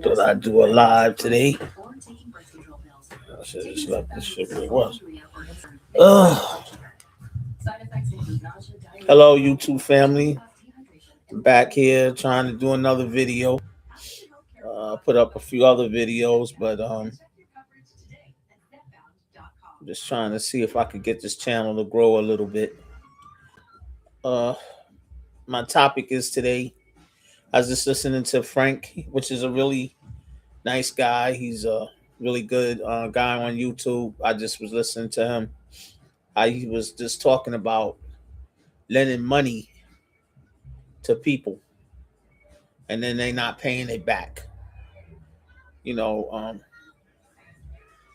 Thought I'd do a live today. I should have just left this shit where it was. Ugh. Hello, YouTube family. Back here trying to do another video. Put up a few other videos, but just trying to see if I could get this channel to grow a little bit. Uh, my topic is today. I was just listening to Frank, which is a really nice guy. He's a really good guy on YouTube. I just was listening to him. He was just talking about lending money to people and then they not paying it back. You know,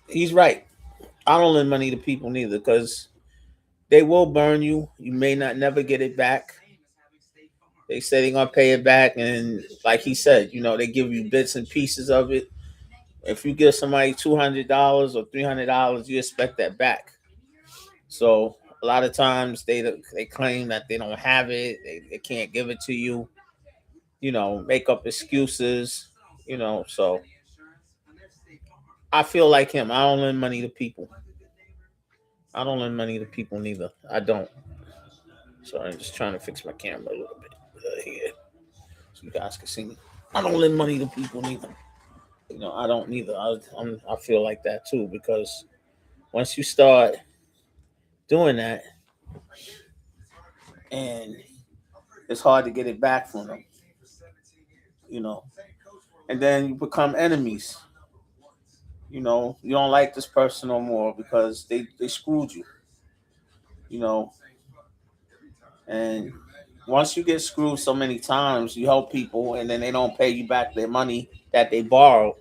he's right. I don't lend money to people neither because they will burn you. You may not never get it back. They say they're gonna pay it back, and like he said, they give you bits and pieces of it. If you give somebody $200 or $300, you expect that back. So a lot of times they claim that they don't have it, they can't give it to you. Make up excuses. So I feel like him. I don't lend money to people. I don't lend money to people neither. I don't. Sorry, I'm just trying to fix my camera a little bit here so you guys can see me. I don't lend money to people neither. I don't neither. I feel like that too because once you start doing that, and it's hard to get it back from them, you know, and then you become enemies. You don't like this person no more because they screwed you, you know, and once you get screwed so many times, you help people and then they don't pay you back their money that they borrowed.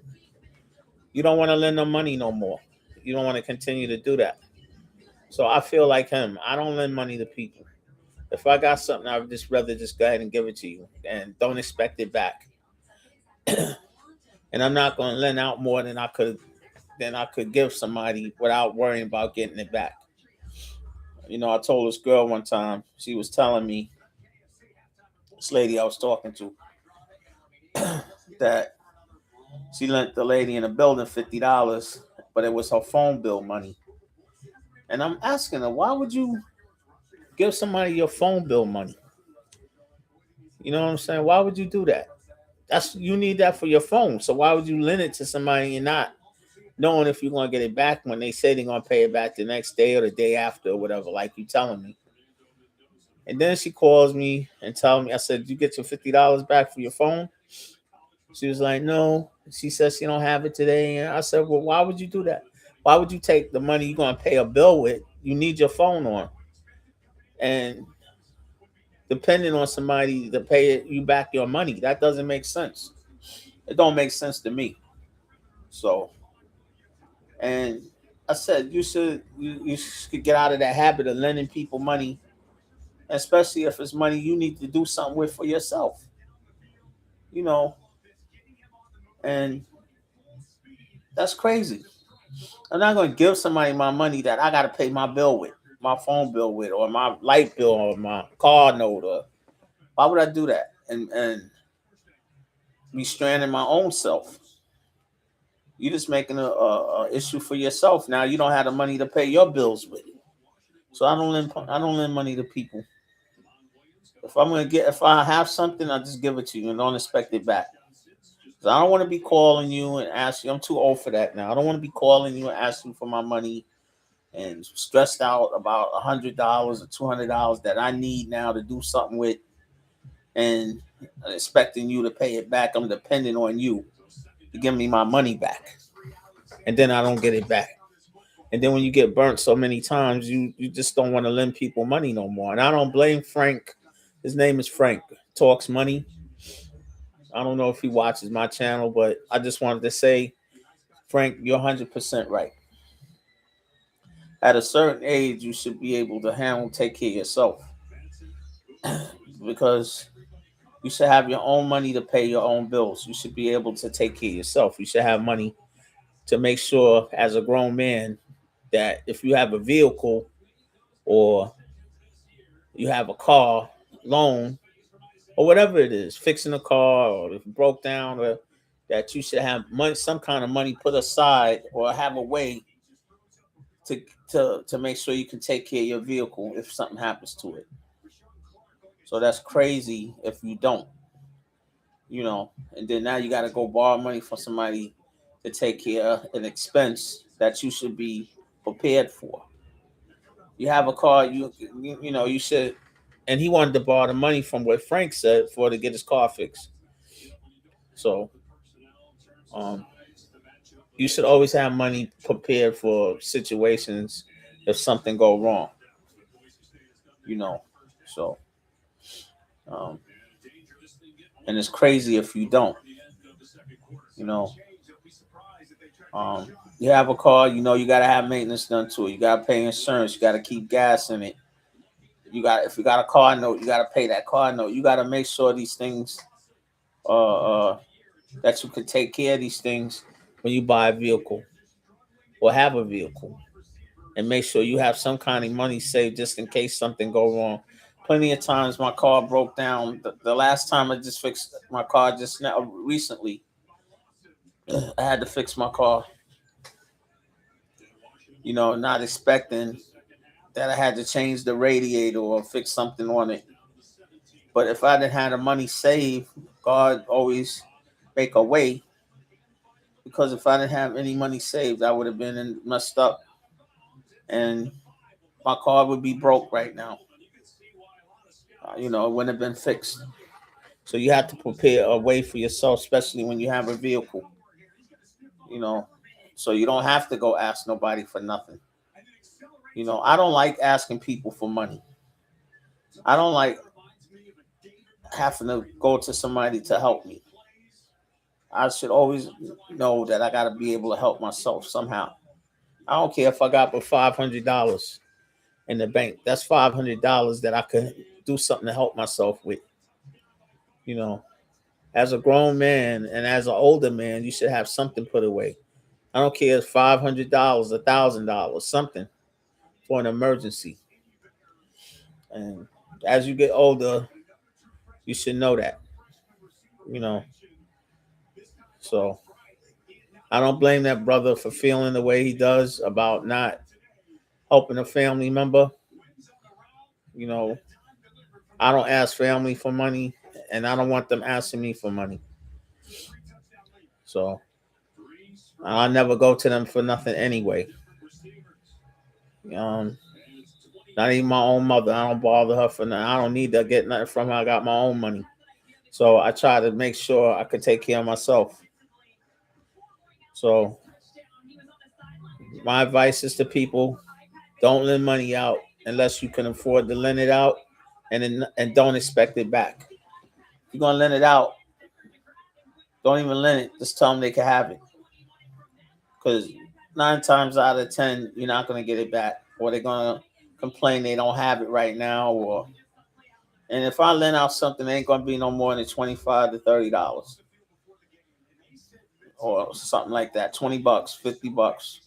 You don't want to lend them money no more. You don't want to continue to do that. So I feel like him. I don't lend money to people. If I got something, I would just rather just go ahead and give it to you and don't expect it back. And I'm not going to lend out more than I could give somebody without worrying about getting it back. I told this girl one time. She was telling me, this lady I was talking to, that she lent the lady in the building $50, but it was her phone bill money. And I'm asking her, why would you give somebody your phone bill money? You know what I'm saying? Why would you do that? You need that for your phone. So why would you lend it to somebody and not knowing if you're gonna get it back when they say they're gonna pay it back the next day or the day after or whatever, like you telling me. And then she calls me and tells me, I said, "You get your $50 back for your phone?" She was like, "No." She says she don't have it today. And I said, "Well, why would you do that? Why would you take the money you're gonna pay a bill with? You need your phone on. And depending on somebody to pay you back your money, that doesn't make sense. It don't make sense to me. So, and I said you should get out of that habit of lending people money, especially if it's money you need to do something with for yourself. You know, and that's crazy. I'm not going to give somebody my money that I got to pay my bill with, my phone bill with, or my light bill, or my car note. Or why would I do that? And be stranding my own self. You're just making a issue for yourself. Now you don't have the money to pay your bills with. So I don't lend money to people. If I have something, I just give it to you and don't expect it back. 'Cause I don't want to be calling you and ask you. I'm too old for that now. I don't want to be calling you and asking you for my money and stressed out about $100 or $200 that I need now to do something with, and expecting you to pay it back. I'm depending on you to give me my money back, and then I don't get it back. And then when you get burnt so many times, you just don't want to lend people money no more. And I don't blame Frank. His name is Frank. Talks money. I don't know if he watches my channel, but I just wanted to say, Frank, you're 100% right. At a certain age, you should be able to take care of yourself because you should have your own money to pay your own bills. You should be able to take care of yourself. You should have money to make sure, as a grown man, that if you have a vehicle or you have a car loan or whatever it is, fixing a car or if it broke down, or that you should have money, some kind of money put aside, or have a way to make sure you can take care of your vehicle if something happens to it. So that's crazy if you don't, and then now you got to go borrow money from somebody to take care of an expense that you should be prepared for. You have a car, you should. And he wanted to borrow the money from what Frank said for to get his car fixed. So, um, you should always have money prepared for situations if something go wrong. You know, so um, and it's crazy if you don't. You know, you have a car. You got to have maintenance done to it. You got to pay insurance. You got to keep gas in it. If you got a car note, you got to pay that car note. You got to make sure these things that you can take care of these things when you buy a vehicle or have a vehicle, and make sure you have some kind of money saved just in case something go wrong. Plenty of times my car broke down. The last time I just fixed my car just now recently, I had to fix my car. Not expecting that I had to change the radiator or fix something on it. But if I didn't have the money saved, God always make a way. Because if I didn't have any money saved, I would have been messed up, and my car would be broke right now. It wouldn't have been fixed. So you have to prepare a way for yourself, especially when you have a vehicle. You know, so you don't have to go ask nobody for nothing. I don't like asking people for money. I don't like having to go to somebody to help me. I should always know that I got to be able to help myself somehow. I don't care if I got but $500 in the bank. That's $500 that I could do something to help myself with. You know, as a grown man and as an older man, you should have something put away. I don't care if $500, $1,000, something for an emergency. And as you get older, you should know that. You know, so I don't blame that brother for feeling the way he does about not helping a family member. You know, I don't ask family for money, and I don't want them asking me for money. So I never go to them for nothing anyway. Um, Not even my own mother. I don't bother her for nothing. I don't need to get nothing from her. I got my own money. So I try to make sure I could take care of myself. So my advice is to people: don't lend money out unless you can afford to lend it out, and don't expect it back. If you're gonna lend it out, don't even lend it. Just tell them they can have it, because 9 times out of 10, you're not gonna get it back, or they're gonna complain they don't have it right now. And if I lend out something, it ain't gonna be no more than $25 to $30, or something like that. $20, $50,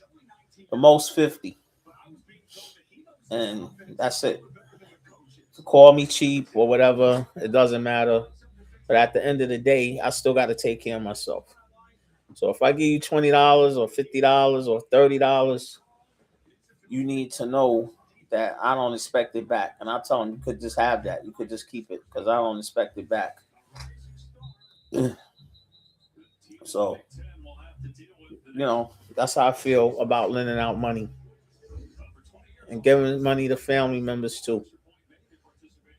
the most 50, and that's it. Call me cheap or whatever, it doesn't matter. But at the end of the day, I still got to take care of myself. So if I give you $20 or $50 or $30, you need to know that I don't expect it back. And I tell them, you could just have that. You could just keep it, because I don't expect it back. So, that's how I feel about lending out money and giving money to family members too.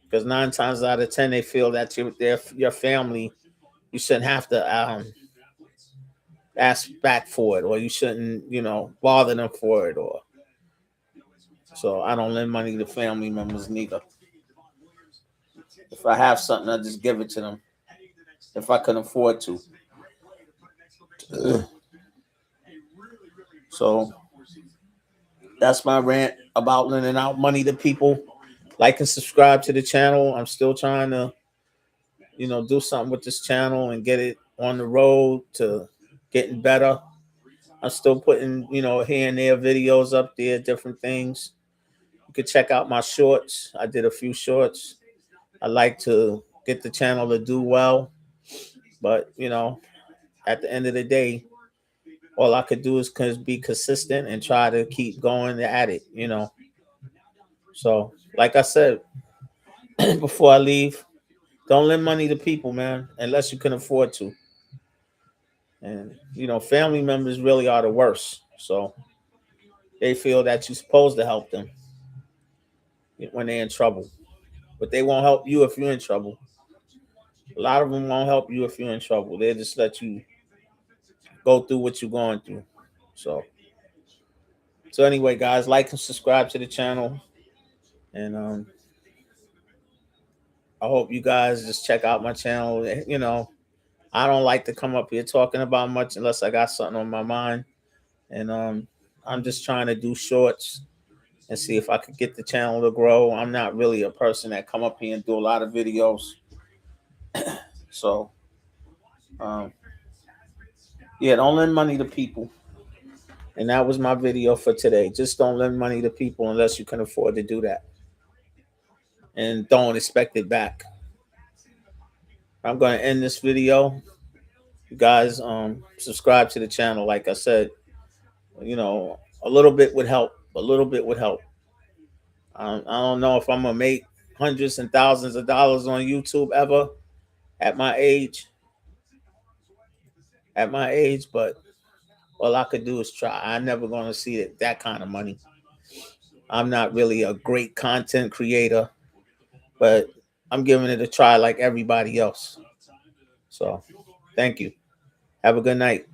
Because 9 times out of 10, they feel that your family, you shouldn't have to ask back for it, or you shouldn't, bother them for it. Or so I don't lend money to family members neither. If I have something, I just give it to them if I can afford to. So that's my rant about lending out money to people. Like and subscribe to the channel. I'm still trying to, do something with this channel and get it on the road to getting better. I'm still putting, here and there videos up there, different things. You could check out my shorts. I did a few shorts. I like to get the channel to do well, but at the end of the day, all I could do is be consistent and try to keep going at it, you know. So, like I said before I leave, don't lend money to people, man, unless you can afford to. And you know, family members really are the worst. So they feel that you're supposed to help them when they're in trouble, but they won't help you if you're in trouble. A lot of them won't help you if you're in trouble. They just let you go through what you're going through. So, so anyway, guys, like and subscribe to the channel, and I hope you guys just check out my channel. You know, I don't like to come up here talking about much unless I got something on my mind, and I'm just trying to do shorts and see if I could get the channel to grow. I'm not really a person that come up here and do a lot of videos, so um, yeah, don't lend money to people. And that was my video for today. Just don't lend money to people unless you can afford to do that, and don't expect it back. I'm going to end this video. You guys, subscribe to the channel. Like I said, you know, a little bit would help. A little bit would help. I don't know if I'm gonna make hundreds and thousands of dollars on YouTube ever at my age. At my age, but all I could do is try. I'm never gonna see that kind of money. I'm not really a great content creator, but I'm giving it a try like everybody else. So, thank you. Have a good night.